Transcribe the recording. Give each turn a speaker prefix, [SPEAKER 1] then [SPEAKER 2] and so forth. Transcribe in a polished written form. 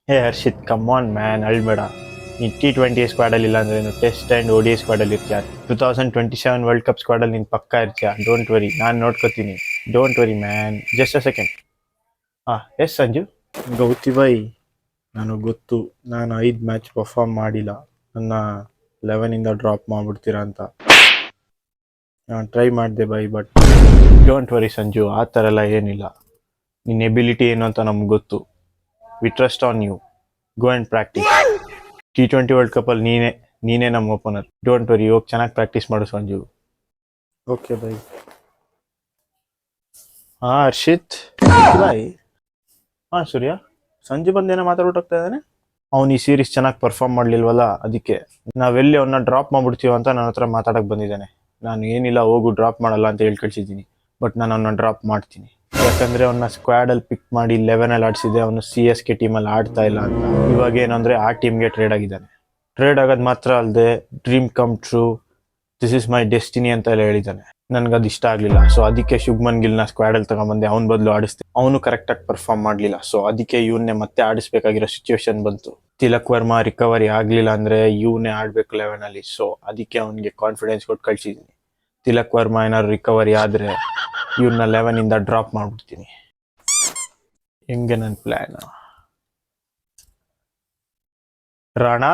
[SPEAKER 1] Hey Harshit, come on man, ಅಳ್ಬೇಡ. ನೀನು T20 ಸ್ಕ್ವಾಡಲ್ಲಿ ಇಲ್ಲ ಅಂದ್ರೆ ನೀನು ಟೆಸ್ಟ್ ಆ್ಯಂಡ್ ODI ಸ್ಕ್ವಾಡಲ್ಲಿ ಇರ್ತೀಯ. 2027 ವರ್ಲ್ಡ್ ಕಪ್ ಸ್ಕ್ವಾಡಲ್ಲಿ ನೀನು ಪಕ್ಕಾ ಇರ್ತೀಯ. ಡೋಂಟ್ ವರಿ, ನಾನು ನೋಡ್ಕೋತೀನಿ. Don't worry man, just a second. Yes Sanju. Gauti ಬೈ, ನನಗೆ ಗೊತ್ತು ನಾನು 5 ಮ್ಯಾಚ್ ಪರ್ಫಾರ್ಮ್ ಮಾಡಿಲ್ಲ, ನನ್ನ 11ಇಂದ ಡ್ರಾಪ್ ಮಾಡಿಬಿಡ್ತೀರಾ ಅಂತ. ನಾನು ಟ್ರೈ ಮಾಡಿದೆ by, but don't worry Sanju, ಆ ಥರ ಎಲ್ಲ ಏನಿಲ್ಲ. ನಿನ್ನ ಎಬಿಲಿಟಿ ಏನು ಅಂತ ನಮ್ಗೆ ಗೊತ್ತು. We trust on you. Go and practise. T20 world ಕಪ್ಪಲ್ಲಿ ನೀನೇ ನಮ್ಮ ಓಪನರ್. ಡೋಂಟ್ ವರಿ, ಹೋಗಿ ಚೆನ್ನಾಗಿ ಪ್ರಾಕ್ಟೀಸ್ ಮಾಡು ಸಂಜು. Okay bye. ಹರ್ಷಿತ್ ಬಾಯ್. ಸೂರ್ಯ, ಸಂಜು ಬಂದೇನೋ ಮಾತಾಡ್ಬಿಟ್ಟು ಹೋಗ್ತಾ ಇದ್ದಾನೆ. ಅವ್ನು ಈ ಸೀರೀಸ್ ಚೆನ್ನಾಗಿ ಪರ್ಫಾರ್ಮ್ ಮಾಡಲಿಲ್ವಲ್ಲ, ಅದಕ್ಕೆ ನಾವೆಲ್ಲಿ ಅವನ್ನ ಡ್ರಾಪ್ ಮಾಡ್ಬಿಡ್ತೀವಿ ಅಂತ ನನ್ನ ಹತ್ರ ಮಾತಾಡಕ್ಕೆ ಬಂದಿದ್ದಾನೆ. ನಾನು ಏನಿಲ್ಲ, ಹೋಗು ಡ್ರಾಪ್ ಮಾಡಲ್ಲ ಅಂತ ಹೇಳಿ ಕಳಿಸಿದ್ದೀನಿ. ಬಟ್ ನಾನು ಅವನ್ನ ಡ್ರಾಪ್ ಮಾಡ್ತೀನಿ. ಯಾಕಂದರೆ ಅವನ್ನ ಸ್ಕ್ವಾಡಲ್ಲಿ ಪಿಕ್ ಮಾಡಿ 11ಅಲ್ಲಿ ಆಡಿಸಿದೆ. ಅವನು CSK ಟೀಮಲ್ಲಿ ಆಡ್ತಾ ಇಲ್ಲ ಅಂತ. ಇವಾಗ ಏನಂದರೆ ಆ ಟೀಮ್ಗೆ ಟ್ರೇಡ್ ಆಗಿದ್ದಾನೆ. ಟ್ರೇಡ್ ಆಗೋದು ಮಾತ್ರ ಅಲ್ಲದೆ dream come true, this is my destiny ಅಂತ ಎಲ್ಲ ಹೇಳಿದ್ದಾನೆ. ನನಗದು ಇಷ್ಟ ಆಗಲಿಲ್ಲ. ಸೊ ಅದಕ್ಕೆ ಶುಭ್ಮನ್ ಗಿಲ್ನ ಸ್ಕ್ವಾಡಲ್ಲಿ ತಗೊಂಬಂದೆ. ಅವ್ನ ಬದಲು ಆಡಿಸ್ದೆ. ಅವನು ಕರೆಕ್ಟಾಗಿ ಪರ್ಫಾರ್ಮ್ ಮಾಡಲಿಲ್ಲ. ಸೊ ಅದಕ್ಕೆ ಇವನ್ನೇ ಮತ್ತೆ ಆಡಿಸ್ಬೇಕಾಗಿರೋ ಸಿಚುವೇಶನ್ ಬಂತು. ತಿಲಕ್ ವರ್ಮಾ ರಿಕವರಿ ಆಗಲಿಲ್ಲ ಅಂದರೆ ಇವನ್ನೇ ಆಡಬೇಕು 11ಅಲ್ಲಿ. ಸೊ ಅದಕ್ಕೆ ಅವನಿಗೆ ಕಾನ್ಫಿಡೆನ್ಸ್ ಕೊಟ್ಟು ಕಳಿಸಿದ್ದೀನಿ. ತಿಲಕ್ ವರ್ಮಾ ಏನಾದ್ರು ರಿಕವರಿ ಆದರೆ ಇವ್ರನ್ನ 11ಇಂದ ಡ್ರಾಪ್ ಮಾಡಿಬಿಡ್ತೀನಿ. ಹೆಂಗೆ ನನ್ನ ಪ್ಲ್ಯಾನ್ ರಾಣಾ?